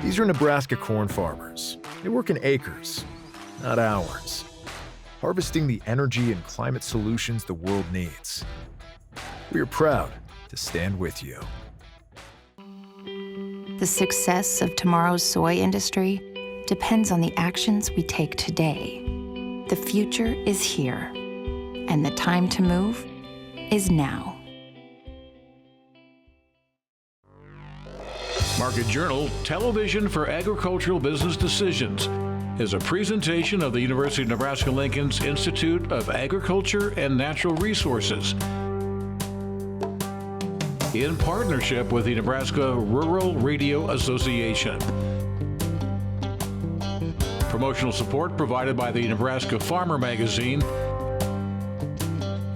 These are Nebraska corn farmers. They work in acres, not hours, harvesting the energy and climate solutions the world needs. We are proud to stand with you. The success of tomorrow's soy industry depends on the actions we take today. The future is here, and the time to move is now. Market Journal Television for Agricultural Business Decisions is a presentation of the University of Nebraska-Lincoln's Institute of Agriculture and Natural Resources in partnership with the Nebraska Rural Radio Association. Promotional support provided by the Nebraska Farmer Magazine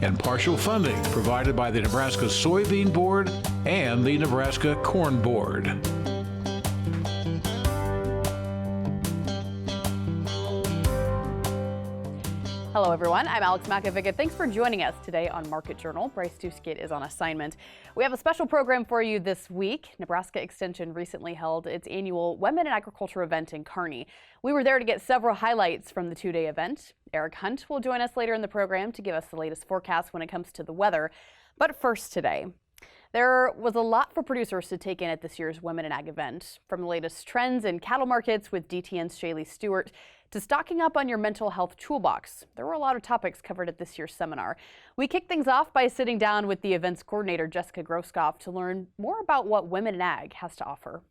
and partial funding provided by the Nebraska Soybean Board and the Nebraska Corn Board. Hello, everyone. I'm Alex Makovic. Thanks for joining us today on Market Journal. Bryce Duskett is on assignment. We have a special program for you this week. Nebraska Extension recently held its annual Women in Agriculture event in Kearney. We were there to get several highlights from the two-day event. Eric Hunt will join us later in the program to give us the latest forecast when it comes to the weather. But first today, there was a lot for producers to take in at this year's Women in Ag event, from the latest trends in cattle markets with DTN's ShayLe Stewart to stocking up on your mental health toolbox. There were a lot of topics covered at this year's seminar. We kicked things off by sitting down with the event's coordinator, Jessica Groskopf, to learn more about what Women in Ag has to offer.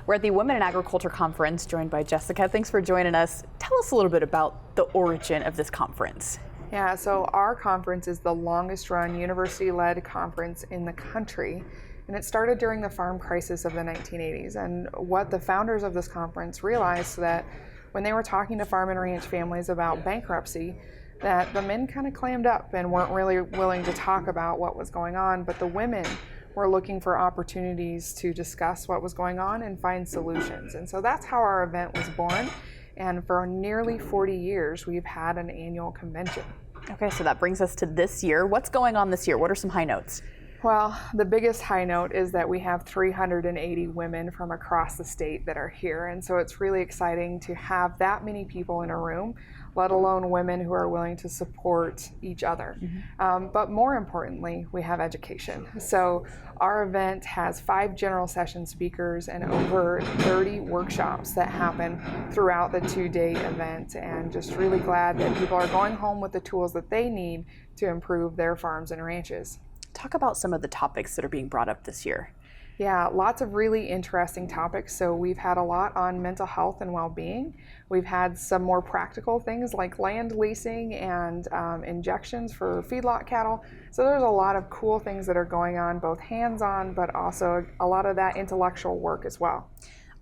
We're at the Women in Agriculture Conference, joined by Jessica. Thanks for joining us. Tell us a little bit about the origin of this conference. Yeah, so our conference is the longest run university-led conference in the country. And it started during the farm crisis of the 1980s. And what the founders of this conference realized that when they were talking to farm and ranch families about bankruptcy, that the men kind of clammed up and weren't really willing to talk about what was going on, but the women were looking for opportunities to discuss what was going on and find solutions. And so that's how our event was born. And for nearly 40 years, we've had an annual convention. Okay, so that brings us to this year. What's going on this year? What are some high notes? Well, the biggest high note is that we have 380 women from across the state that are here. And so it's really exciting to have that many people in a room, let alone women who are willing to support each other. But more importantly, we have education. So our event has 5 general session speakers and over 30 workshops that happen throughout the 2-day event. And just really glad that people are going home with the tools that they need to improve their farms and ranches. Talk about some of the topics that are being brought up this year. Yeah, lots of really interesting topics. So we've had a lot on mental health and well-being. We've had some more practical things like land leasing and injections for feedlot cattle. So there's a lot of cool things that are going on, both hands-on, but also a lot of that intellectual work as well.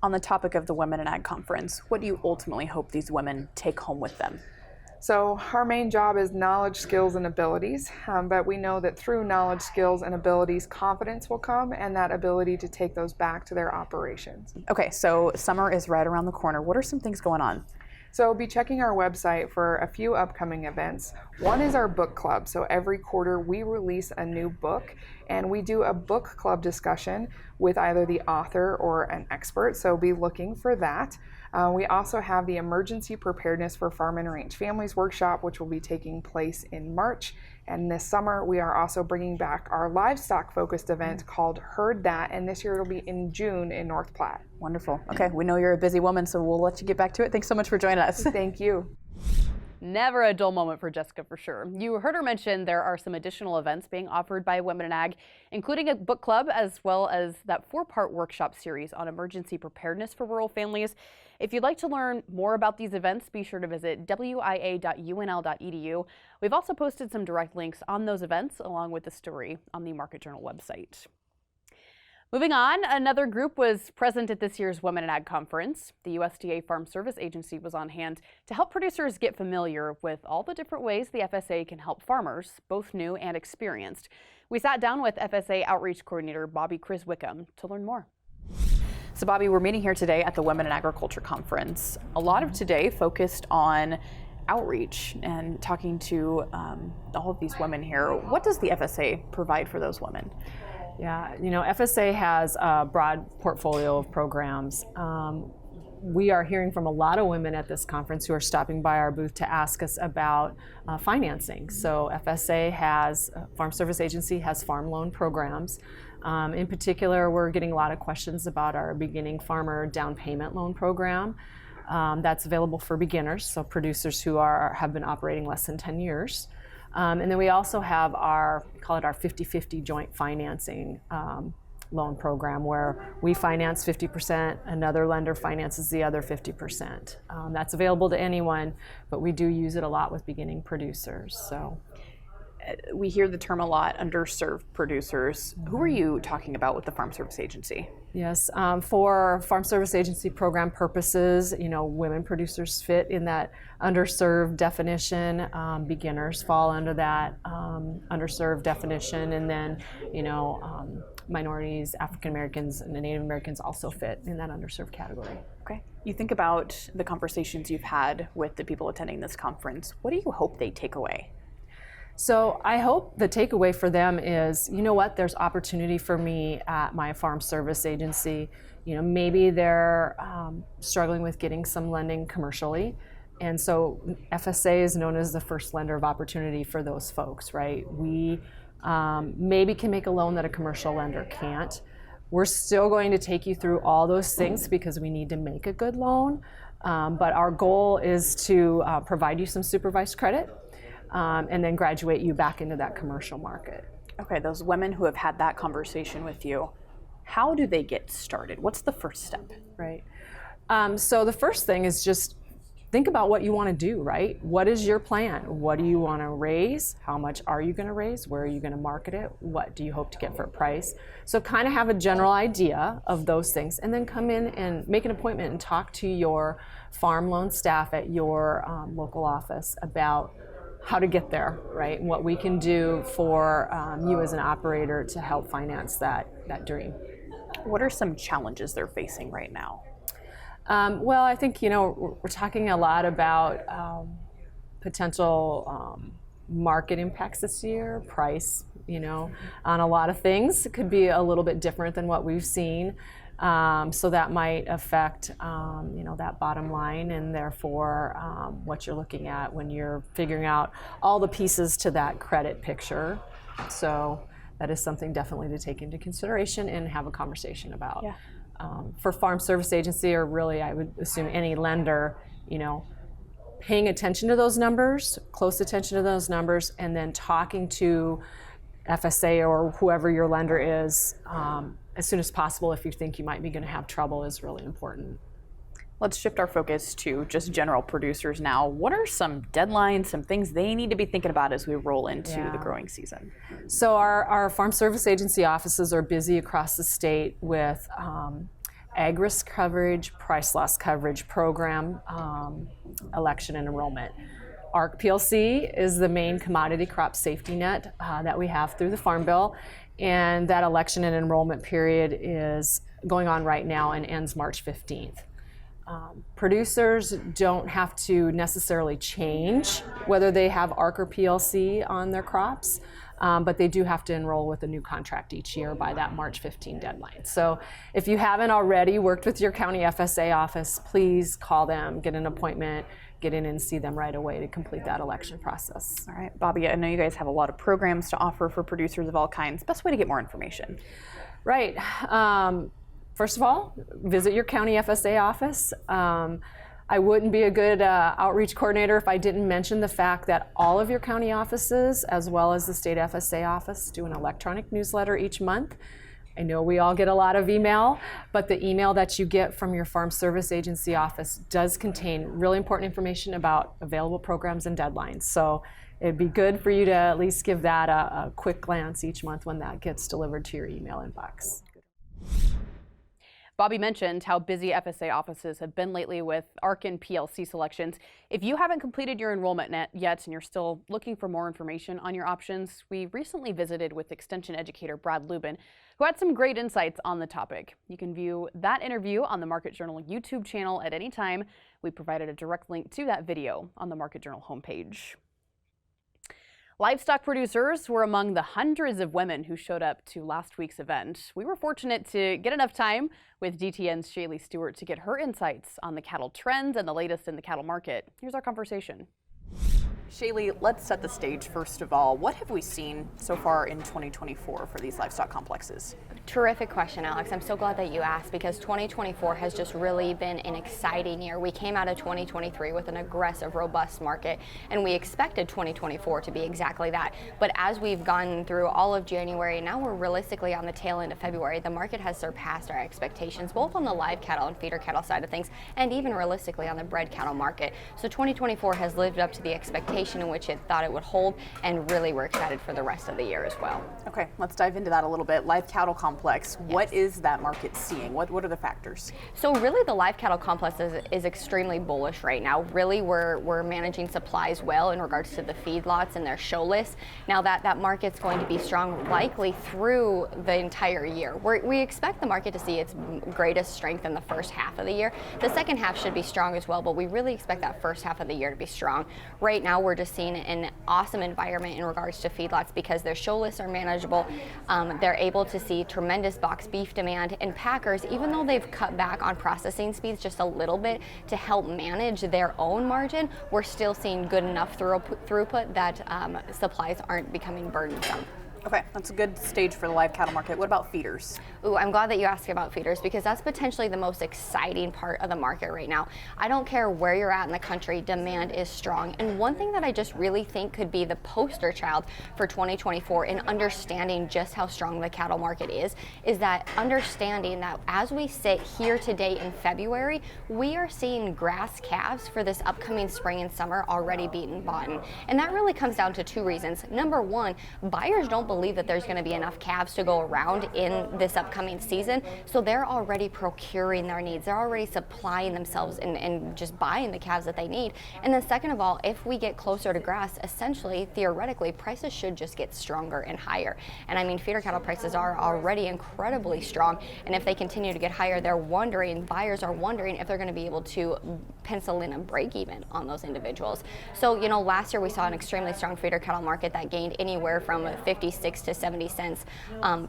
On the topic of the Women in Ag Conference, what do you ultimately hope these women take home with them? So our main job is knowledge, skills, and abilities, but we know that through knowledge, skills, and abilities, confidence will come, and that ability to take those back to their operations. Okay, so summer is right around the corner. What are some things going on? So be checking our website for a few upcoming events. One is our book club. So every quarter we release a new book, and we do a book club discussion with either the author or an expert, so be looking for that. We also have the Emergency Preparedness for Farm and Ranch Families workshop, which will be taking place in March. And this summer, we are also bringing back our livestock-focused event called Herd That, and this year it'll be in June in North Platte. Wonderful. Okay, we know you're a busy woman, so we'll let you get back to it. Thanks so much for joining us. Thank you. Never a dull moment for Jessica, for sure. You heard her mention there are some additional events being offered by Women in Ag, including a book club, as well as that 4-part workshop series on emergency preparedness for rural families. If you'd like to learn more about these events, be sure to visit wia.unl.edu. We've also posted some direct links on those events, along with the story on the Market Journal website. Moving on, another group was present at this year's Women in Ag Conference. The USDA Farm Service Agency was on hand to help producers get familiar with all the different ways the FSA can help farmers, both new and experienced. We sat down with FSA Outreach Coordinator Bobbie Kriz-Wickham to learn more. So Bobbie, we're meeting here today at the Women in Agriculture Conference. A lot of today focused on outreach and talking to all of these women here. What does the FSA provide for those women? Yeah, you know, FSA has a broad portfolio of programs. We are hearing from a lot of women at this conference who are stopping by our booth to ask us about financing. So FSA has, Farm Service Agency has farm loan programs. In particular, we're getting a lot of questions about our beginning farmer down payment loan program. That's available for beginners, so producers who have been operating less than 10 years. And then we also have call it our 50-50 joint financing loan program, where we finance 50%, another lender finances the other 50%. That's available to anyone, but we do use it a lot with beginning producers. So we hear the term a lot, underserved producers. Who are you talking about with the Farm Service Agency? Yes, for Farm Service Agency program purposes, you know, women producers fit in that underserved definition. Beginners fall under that underserved definition, and then, you know, minorities, African Americans, and Native Americans also fit in that underserved category. Okay. You think about the conversations you've had with the people attending this conference. What do you hope they take away? So I hope the takeaway for them is, you know what, there's opportunity for me at my Farm Service Agency. You know, maybe they're struggling with getting some lending commercially. And so FSA is known as the first lender of opportunity for those folks, right? We maybe can make a loan that a commercial lender can't. We're still going to take you through all those things because we need to make a good loan. But our goal is to provide you some supervised credit. And then graduate you back into that commercial market. Okay, those women who have had that conversation with you, how do they get started? What's the first step? Right. So the first thing is just think about what you want to do, right? What is your plan? What do you want to raise? How much are you going to raise? Where are you going to market it? What do you hope to get for a price? So kind of have a general idea of those things, and then come in and make an appointment and talk to your farm loan staff at your local office about how to get there, right? And what we can do for you as an operator to help finance that dream. What are some challenges they're facing right now? Well, I think, you know, we're talking a lot about potential market impacts this year, price, you know, on a lot of things. It could be a little bit different than what we've seen. So that might affect, you know, that bottom line, and therefore what you're looking at when you're figuring out all the pieces to that credit picture. So that is something definitely to take into consideration and have a conversation about. Yeah. For Farm Service Agency, or really I would assume any lender, you know, paying attention to those numbers, close attention to those numbers, and then talking to FSA or whoever your lender is as soon as possible if you think you might be going to have trouble is really important. Let's shift our focus to just general producers now. What are some deadlines, some things they need to be thinking about as we roll into the growing season? So our Farm Service Agency offices are busy across the state with ag risk coverage, price loss coverage program, election and enrollment. ARC PLC is the main commodity crop safety net that we have through the Farm Bill, and that election and enrollment period is going on right now and ends March 15th. Producers don't have to necessarily change whether they have ARC or PLC on their crops, but they do have to enroll with a new contract each year by that March 15 deadline. So if you haven't already worked with your county FSA office, please call them, get an appointment, get in and see them right away to complete that election process. All right, Bobbie, I know you guys have a lot of programs to offer for producers of all kinds. Best way to get more information? Right. First of all, visit your county FSA office. I wouldn't be a good outreach coordinator if I didn't mention the fact that all of your county offices, as well as the state FSA office, do an electronic newsletter each month. I know we all get a lot of email, but the email that you get from your Farm Service Agency office does contain really important information about available programs and deadlines. So it'd be good for you to at least give that a quick glance each month when that gets delivered to your email inbox. Bobbie mentioned how busy FSA offices have been lately with ARC and PLC selections. If you haven't completed your enrollment yet and you're still looking for more information on your options, we recently visited with Extension educator Brad Lubin, who had some great insights on the topic. You can view that interview on the Market Journal YouTube channel at any time. We provided a direct link to that video on the Market Journal homepage. Livestock producers were among the hundreds of women who showed up to last week's event. We were fortunate to get enough time with DTN's ShayLe Stewart to get her insights on the cattle trends and the latest in the cattle market. Here's our conversation. ShayLe, let's set the stage first of all. What have we seen so far in 2024 for these livestock complexes? Terrific question, Alex. I'm so glad that you asked because 2024 has just really been an exciting year. We came out of 2023 with an aggressive, robust market, and we expected 2024 to be exactly that. But as we've gone through all of January, now we're realistically on the tail end of February, the market has surpassed our expectations, both on the live cattle and feeder cattle side of things, and even realistically on the bred cattle market. So 2024 has lived up to the expectation in which it thought it would hold, and really we're excited for the rest of the year as well. Okay, let's dive into that a little bit. Live cattle complex, yes. What is that market seeing? What are the factors? So really the live cattle complex is extremely bullish right now. Really we're managing supplies well in regards to the feedlots and their show lists. Now that market's going to be strong likely through the entire year. We expect the market to see its greatest strength in the first half of the year. The second half should be strong as well, but we really expect that first half of the year to be strong. Right now we're just seeing an awesome environment in regards to feedlots because their show lists are manageable. They're able to see tremendous box beef demand, and packers, even though they've cut back on processing speeds just a little bit to help manage their own margin, we're still seeing good enough throughput that supplies aren't becoming burdensome. Okay, that's a good stage for the live cattle market. What about feeders? Ooh, I'm glad that you asked about feeders because that's potentially the most exciting part of the market right now. I don't care where you're at in the country, demand is strong. And one thing that I just really think could be the poster child for 2024 in understanding just how strong the cattle market is that understanding that as we sit here today in February, we are seeing grass calves for this upcoming spring and summer already being bought. And that really comes down to two reasons. Number one, buyers don't believe that there's going to be enough calves to go around in this upcoming season, so they're already procuring their needs. They're already supplying themselves and just buying the calves that they need. And then second of all, if we get closer to grass, essentially, theoretically, prices should just get stronger and higher. And I mean, feeder cattle prices are already incredibly strong, and if they continue to get higher, buyers are wondering if they're going to be able to pencil in a break even on those individuals. So, last year we saw an extremely strong feeder cattle market that gained anywhere from 56 to 70 cents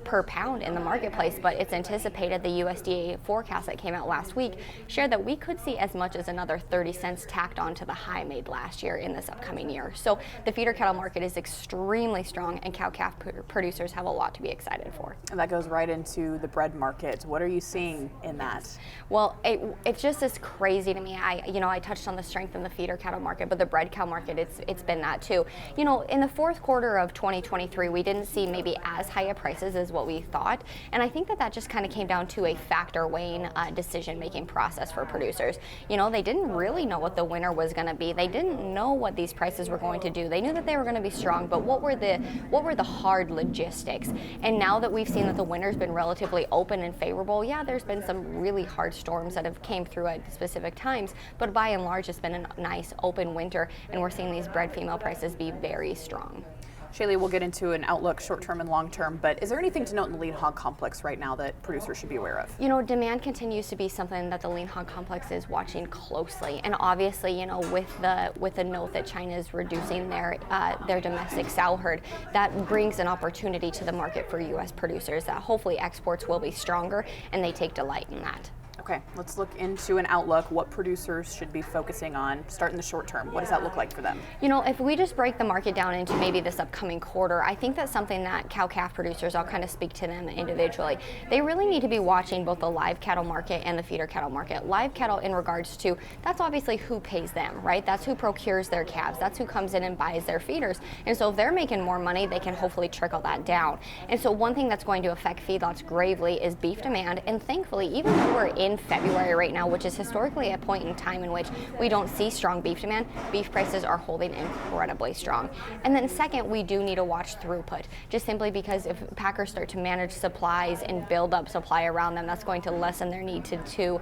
per pound in the marketplace, but it's anticipated the USDA forecast that came out last week shared that we could see as much as another 30 cents tacked on to the high made last year in this upcoming year. So the feeder cattle market is extremely strong, and cow-calf producers have a lot to be excited for. And that goes right into the bread market. What are you seeing in that? Well, it's just as crazy to me. I touched on the strength in the feeder cattle market, but the bred cow market, it's been that too. In the fourth quarter of 2023, we didn't see maybe as high a prices as what we thought, and I think that just kind of came down to a factor weighing decision-making process for producers. They didn't really know what the winter was going to be. They didn't know what these prices were going to do. They knew that they were going to be strong, but what were the hard logistics? And now that we've seen that the winter's been relatively open and favorable, yeah, there's been some really hard storms that have came through at specific times, but by and large it's been a nice open winter, and we're seeing these bred female prices be very strong. ShayLe, we'll get into an outlook short-term and long-term, but is there anything to note in the lean hog complex right now that producers should be aware of? Demand continues to be something that the lean hog complex is watching closely, and obviously, with the note that China is reducing their domestic sow herd, that brings an opportunity to the market for U.S. producers that hopefully exports will be stronger, and they take delight in that. Okay, let's look into an outlook. What producers should be focusing on, start in the short term? What does that look like for them? If we just break the market down into maybe this upcoming quarter, I think that's something that cow-calf producers, I'll kind of speak to them individually. They really need to be watching both the live cattle market and the feeder cattle market. Live cattle in regards to, that's obviously who pays them, right? That's who procures their calves. That's who comes in and buys their feeders. And so if they're making more money, they can hopefully trickle that down. And so one thing that's going to affect feedlots gravely is beef demand. And thankfully, even though we're in February right now, which is historically a point in time in which we don't see strong beef demand, beef prices are holding incredibly strong. And then second, we do need to watch throughput, just simply because if packers start to manage supplies and build up supply around them, that's going to lessen their need to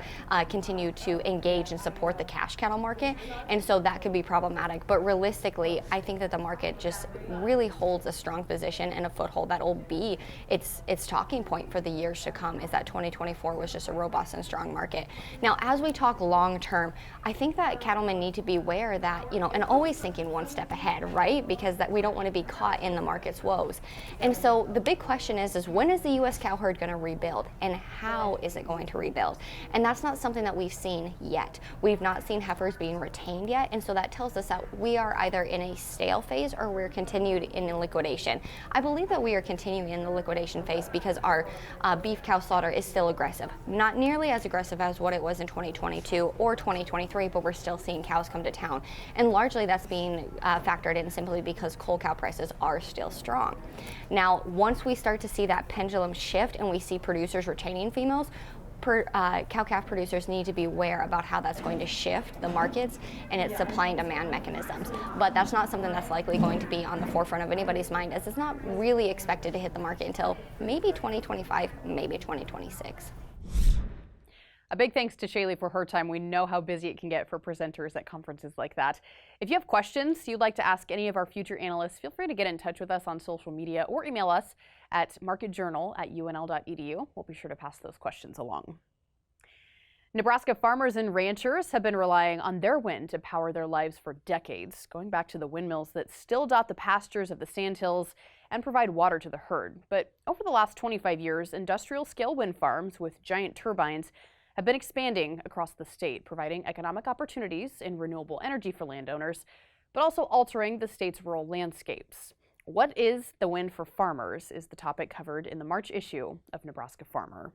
continue to engage and support the cash cattle market. And so that could be problematic. But realistically, I think that the market just really holds a strong position and a foothold that will be its talking point for the years to come, is that 2024 was just a robust and strong strong market. Now, as we talk long term, I think that cattlemen need to be aware that, and always thinking one step ahead, right? Because that we don't want to be caught in the market's woes. And so the big question is when is the U.S. cow herd going to rebuild, and how is it going to rebuild? And that's not something that we've seen yet. We've not seen heifers being retained yet, and so that tells us that we are either in a stale phase or we're continued in the liquidation. I believe that we are continuing in the liquidation phase because our beef cow slaughter is still aggressive. Not nearly as aggressive as what it was in 2022 or 2023, but we're still seeing cows come to town. And largely that's being factored in simply because cull cow prices are still strong. Now, once we start to see that pendulum shift and we see producers retaining females, cow-calf producers need to be aware about how that's going to shift the markets and its supply and demand mechanisms. But that's not something that's likely going to be on the forefront of anybody's mind, as it's not really expected to hit the market until maybe 2025, maybe 2026. A big thanks to ShayLe for her time. We know how busy it can get for presenters at conferences like that. If you have questions you'd like to ask any of our future analysts, feel free to get in touch with us on social media or email us at marketjournal@unl.edu. We'll be sure to pass those questions along. Nebraska farmers and ranchers have been relying on their wind to power their lives for decades, going back to the windmills that still dot the pastures of the sandhills and provide water to the herd. But over the last 25 years, industrial-scale wind farms with giant turbines have been expanding across the state, providing economic opportunities in renewable energy for landowners, but also altering the state's rural landscapes. What is the wind for farmers is the topic covered in the March issue of Nebraska Farmer.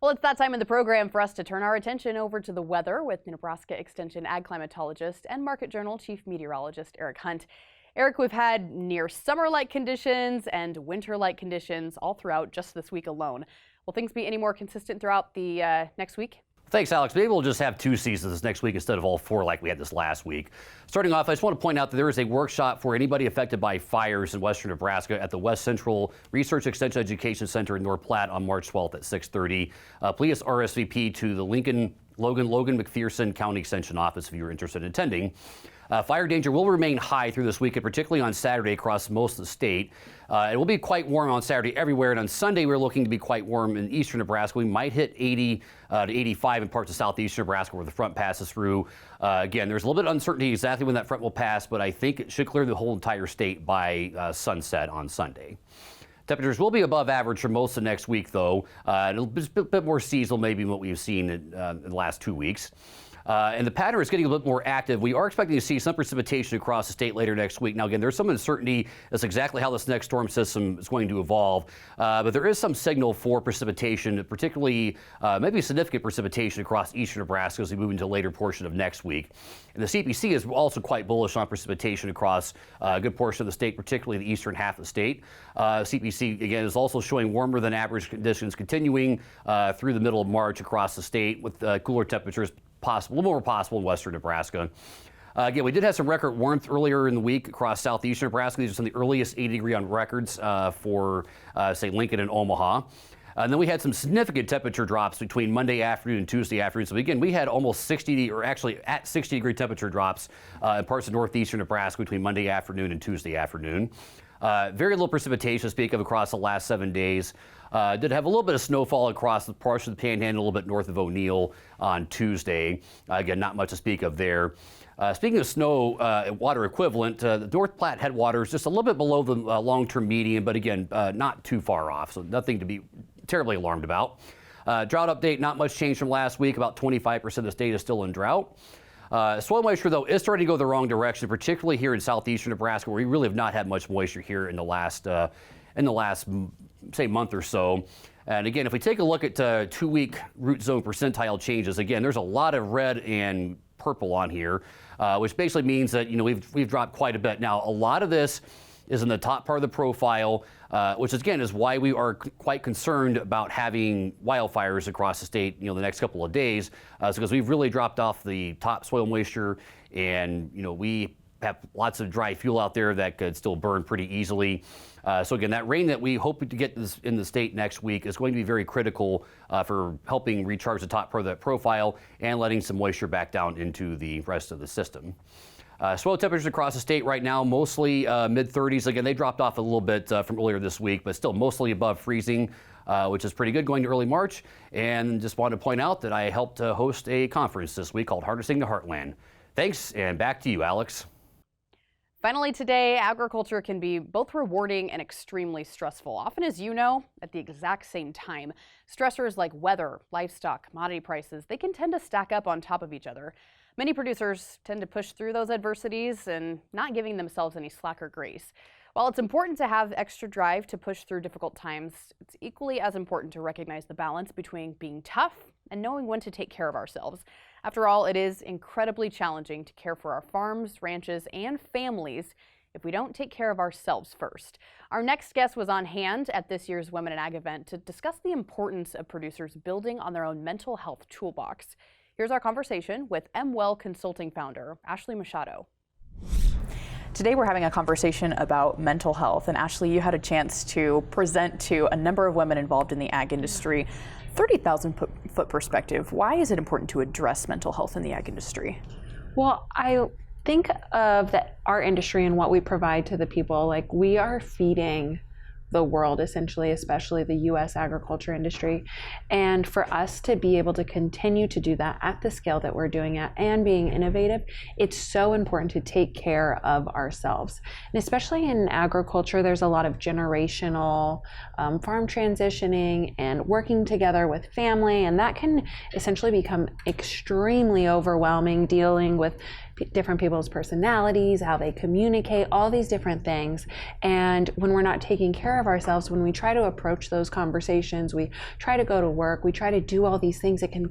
Well, it's that time in the program for us to turn our attention over to the weather with Nebraska Extension Ag Climatologist and Market Journal Chief Meteorologist Eric Hunt. Eric, we've had near summer-like conditions and winter-like conditions all throughout just this week alone. Will things be any more consistent throughout the next week? Thanks, Alex. Maybe we'll just have 2 seasons this next week instead of all 4 like we had this last week. Starting off, I just want to point out that there is a workshop for anybody affected by fires in western Nebraska at the West Central Research Extension Education Center in North Platte on March 12th at 6:30. Please RSVP to the Logan McPherson County Extension Office if you're interested in attending. Fire danger will remain high through this weekend, particularly on Saturday across most of the state. It will be quite warm on Saturday everywhere, and on Sunday we're looking to be quite warm in eastern Nebraska. We might hit 80 to 85 in parts of southeastern Nebraska where the front passes through. Again, there's a little bit of uncertainty exactly when that front will pass, but I think it should clear the whole entire state by sunset on Sunday. Temperatures will be above average for most of next week, though. It'll be a bit more seasonal maybe than what we've seen in the last 2 weeks. And the pattern is getting a bit more active. We are expecting to see some precipitation across the state later next week. Now, again, there's some uncertainty as to exactly how this next storm system is going to evolve. But there is some signal for precipitation, particularly maybe significant precipitation across eastern Nebraska as we move into the later portion of next week. And the CPC is also quite bullish on precipitation across a good portion of the state, particularly the eastern half of the state. CPC, again, is also showing warmer than average conditions continuing through the middle of March across the state with cooler temperatures a little more possible in western Nebraska. Again, we did have some record warmth earlier in the week across southeastern Nebraska. These are some of the earliest 80-degree on records for, say, Lincoln and Omaha. And then we had some significant temperature drops between Monday afternoon and Tuesday afternoon. So again, we had almost 60, or actually at 60-degree temperature drops in parts of northeastern Nebraska between Monday afternoon and Tuesday afternoon. Very little precipitation to speak of across the last 7 days. Did have a little bit of snowfall across the parts of the Panhandle, a little bit north of O'Neill on Tuesday. Again, not much to speak of there. Speaking of snow water equivalent, the North Platte headwaters just a little bit below the long-term median, but again, not too far off, so nothing to be terribly alarmed about. Drought update, not much change from last week. About 25% of the state is still in drought. Soil moisture, though, is starting to go the wrong direction, particularly here in southeastern Nebraska, where we really have not had much moisture here in the last say, month or so. And again, if we take a look at 2-week root zone percentile changes, again, there's a lot of red and purple on here, which basically means that we've dropped quite a bit. Now, a lot of this is in the top part of the profile, which again is why we are quite concerned about having wildfires across the state, the next couple of days, because we've really dropped off the top soil moisture, and we have lots of dry fuel out there that could still burn pretty easily. So again, that rain that we hope to get in the state next week is going to be very critical for helping recharge the top part of that profile and letting some moisture back down into the rest of the system. Soil temperatures across the state right now, mostly mid-30s. Again, they dropped off a little bit from earlier this week, but still mostly above freezing. which is pretty good going to early March. And just wanted to point out that I helped host a conference this week called Harnessing the Heartland. Thanks, and back to you, Alex. Finally today, agriculture can be both rewarding and extremely stressful, often, as you know, at the exact same time. Stressors like weather, livestock, commodity prices, they can tend to stack up on top of each other. Many producers tend to push through those adversities and not giving themselves any slack or grace. While it's important to have extra drive to push through difficult times, it's equally as important to recognize the balance between being tough and knowing when to take care of ourselves. After all, it is incredibly challenging to care for our farms, ranches, and families if we don't take care of ourselves first. Our next guest was on hand at this year's Women in Ag event to discuss the importance of producers building on their own mental health toolbox. Here's our conversation with MWell Consulting founder, Ashley Machado. Today we're having a conversation about mental health, and Ashley, you had a chance to present to a number of women involved in the ag industry. 30,000 foot perspective, why is it important to address mental health in the ag industry? Well, I think of our industry and what we provide to the people, like we are feeding the world essentially, especially the U.S. agriculture industry. And for us to be able to continue to do that at the scale that we're doing it and being innovative, it's so important to take care of ourselves. And especially in agriculture, there's a lot of generational farm transitioning and working together with family, and that can essentially become extremely overwhelming, dealing with different people's personalities, how they communicate, all these different things. And when we're not taking care of ourselves, when we try to approach those conversations, we try to go to work, we try to do all these things, it can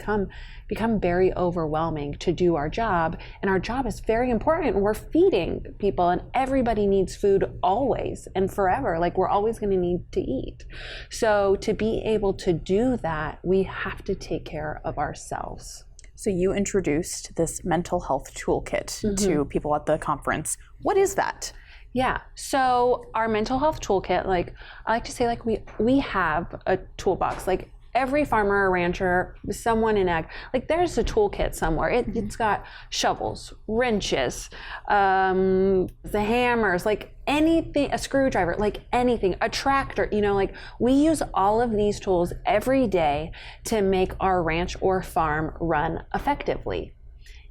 become very overwhelming to do our job. And our job is very important. We're feeding people, and everybody needs food always and forever. Like, we're always going to need to eat. So to be able to do that, we have to take care of ourselves. So you introduced this mental health toolkit to people at the conference. What is that? Yeah, so our mental health toolkit, like I like to say, like we have a toolbox. Like every farmer or rancher, someone in ag, like there's a toolkit somewhere. It's got shovels, wrenches, the hammers, like anything, a screwdriver, like anything, a tractor, like we use all of these tools every day to make our ranch or farm run effectively.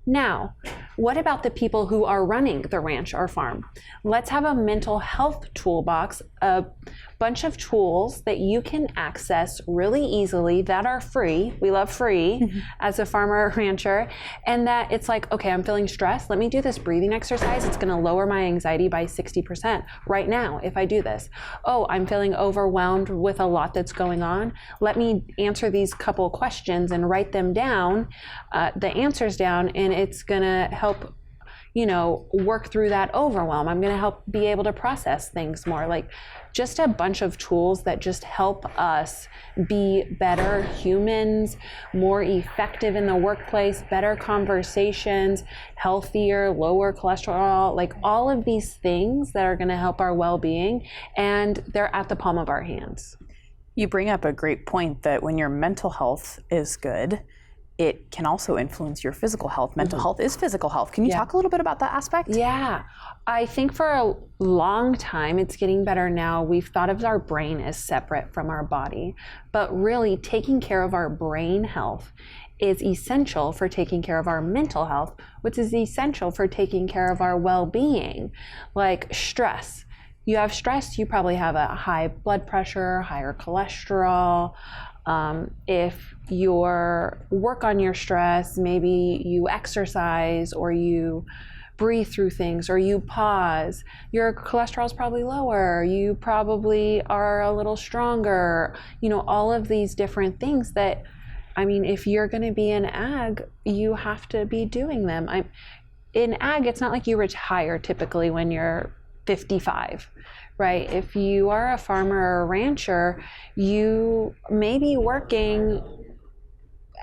Now, what about the people who are running the ranch or farm? Let's have a mental health toolbox, a bunch of tools that you can access really easily that are free. We love free as a farmer or rancher. And that it's like, okay, I'm feeling stressed. Let me do this breathing exercise. It's going to lower my anxiety by 60% right now if I do this. Oh, I'm feeling overwhelmed with a lot that's going on. Let me answer these couple questions and write them down, the answers down, and it's going to help work through that overwhelm. I'm going to help be able to process things more. Like just a bunch of tools that just help us be better humans, more effective in the workplace, better conversations, healthier, lower cholesterol, like all of these things that are going to help our well-being, and they're at the palm of our hands. You bring up a great point that when your mental health is good, it can also influence your physical health. Mental health is physical health. Can you talk a little bit about that aspect? Yeah, I think for a long time, it's getting better now. We've thought of our brain as separate from our body, but really taking care of our brain health is essential for taking care of our mental health, which is essential for taking care of our well-being. Like stress. You have stress, you probably have a high blood pressure, higher cholesterol. If you work on your stress, maybe you exercise or you breathe through things or you pause, your cholesterol is probably lower, you probably are a little stronger, all of these different things that, if you're going to be in ag, you have to be doing them. In ag, it's not like you retire typically when you're 55. Right? If you are a farmer or a rancher, you may be working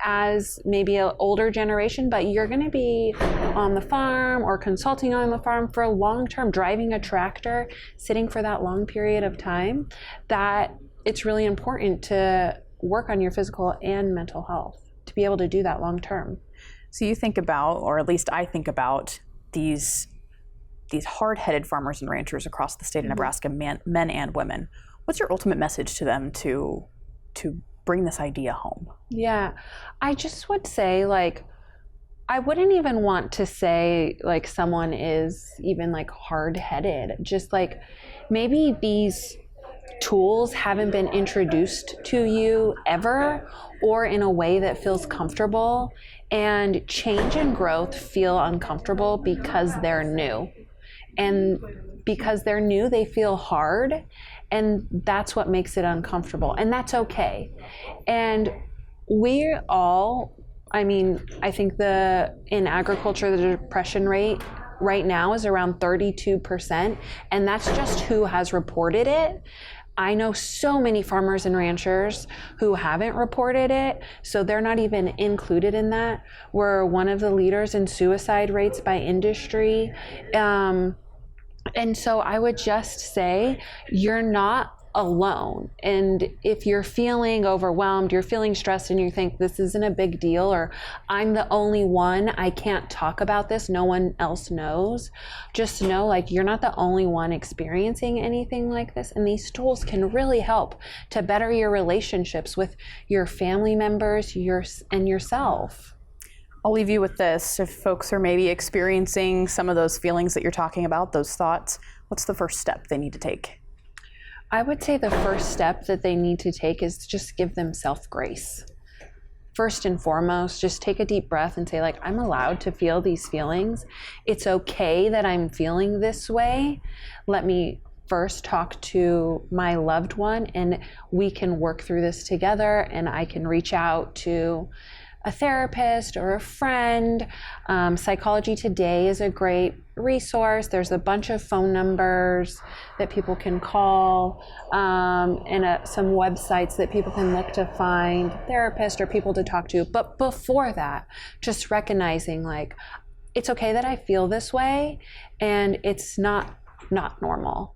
as maybe an older generation, but you're going to be on the farm or consulting on the farm for a long term, driving a tractor, sitting for that long period of time, that it's really important to work on your physical and mental health to be able to do that long term. So you think about, or at least I think about, these hard-headed farmers and ranchers across the state of Nebraska, men and women. What's your ultimate message to them to to bring this idea home? Yeah, I just would say, like, I wouldn't even want to say like someone is even like hard-headed. Just like maybe these tools haven't been introduced to you ever, or in a way that feels comfortable, and change and growth feel uncomfortable because they're new. And because they're new, they feel hard, and that's what makes it uncomfortable, and that's okay. And we're all, I mean, I think in agriculture, the depression rate right now is around 32%, and that's just who has reported it. I know so many farmers and ranchers who haven't reported it, so they're not even included in that. We're one of the leaders in suicide rates by industry. And so I would just say you're not alone. And if you're feeling overwhelmed, you're feeling stressed, and you think this isn't a big deal, or I'm the only one, I can't talk about this, no one else knows, just know like you're not the only one experiencing anything like this. And these tools can really help to better your relationships with your family members and yourself. I'll leave you with this. If folks are maybe experiencing some of those feelings that you're talking about, those thoughts, what's the first step they need to take? I would say the first step that they need to take is just give themselves grace. First and foremost, just take a deep breath and say, like, I'm allowed to feel these feelings. It's okay that I'm feeling this way. Let me first talk to my loved one, and we can work through this together, and I can reach out to a therapist or a friend. Psychology Today is a great resource. There's a bunch of phone numbers that people can call, and some websites that people can look to find therapists or people to talk to. But before that, just recognizing like, it's okay that I feel this way, and it's not normal.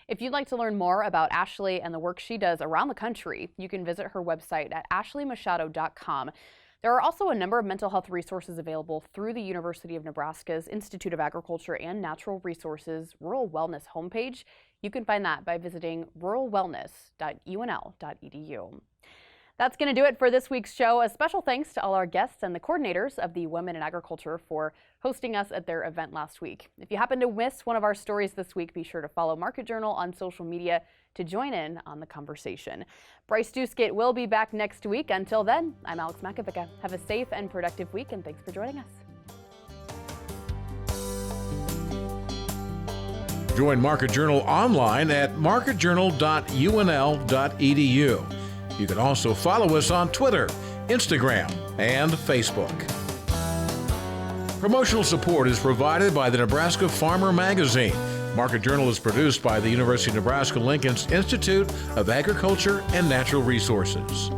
If you'd like to learn more about Ashley and the work she does around the country, you can visit her website at ashleymachado.com. There are also a number of mental health resources available through the University of Nebraska's Institute of Agriculture and Natural Resources Rural Wellness homepage. You can find that by visiting ruralwellness.unl.edu. That's going to do it for this week's show. A special thanks to all our guests and the coordinators of the Women in Agriculture for hosting us at their event last week. If you happen to miss one of our stories this week, be sure to follow Market Journal on social media to join in on the conversation. Bryce Duskett will be back next week. Until then, I'm Alex Makovica. Have a safe and productive week, and thanks for joining us. Join Market Journal online at marketjournal.unl.edu. You can also follow us on Twitter, Instagram, and Facebook. Promotional support is provided by the Nebraska Farmer Magazine. Market Journal is produced by the University of Nebraska-Lincoln's Institute of Agriculture and Natural Resources.